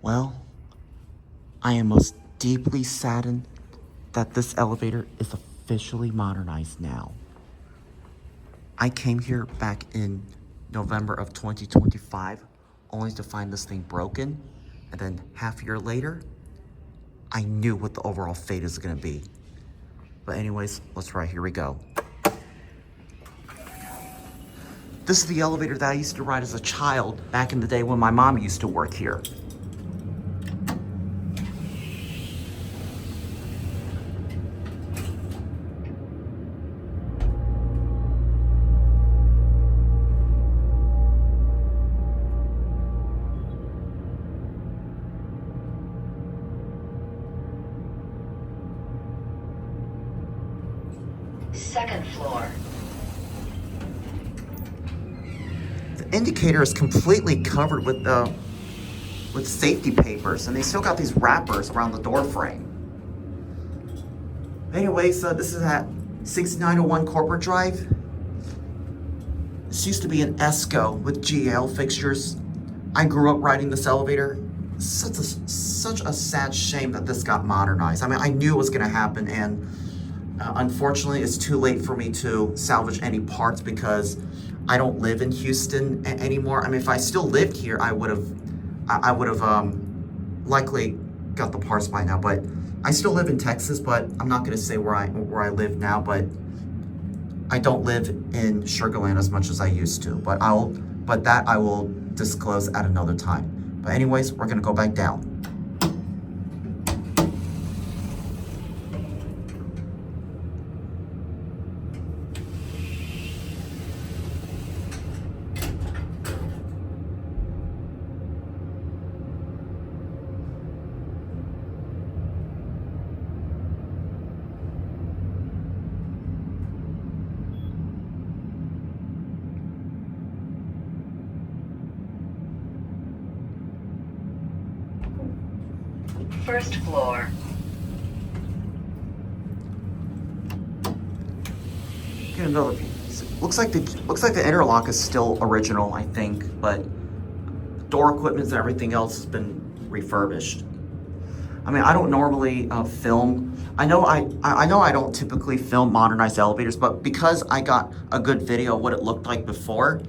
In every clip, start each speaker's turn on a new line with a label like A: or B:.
A: Well, I am most deeply saddened that this elevator is officially modernized now. I came here back in November of 2025 only to find this thing broken, and then half a year later, I knew what the overall fate is gonna be. But anyways, let's ride, here we go. This is the elevator that I used to ride as a child back in the day when my mom used to work here.
B: Second floor.
A: The indicator is completely covered with safety papers, and they still got these wrappers around the door frame. Anyways, this is at 6901 Corporate Drive. This used to be an ESCO with GL fixtures. I grew up riding this elevator. Such a sad shame that this got modernized. I mean, I knew it was gonna happen, and unfortunately, it's too late for me to salvage any parts because I don't live in Houston anymore. I mean, if I still lived here, I would have likely got the parts by now. But I still live in Texas, but I'm not gonna say where I live now. But I don't live in Sugar Land as much as I used to. But that I will disclose at another time. But anyways, we're gonna go back down.
B: First floor.
A: Get another view. Looks like the interlock is still original, I think, but door equipment and everything else has been refurbished. I mean, I don't normally film. I know I don't typically film modernized elevators, but because I got a good video of what it looked like before,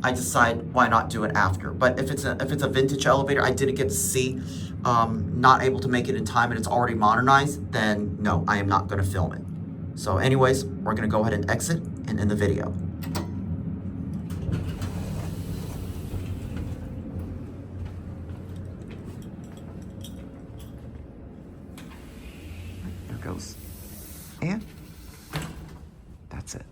A: I decide why not do it after. But if it's a vintage elevator I didn't get to see, not able to make it in time and it's already modernized, then no, I am not gonna film it. So anyways, we're gonna go ahead and exit and end the video. There it goes. And that's it.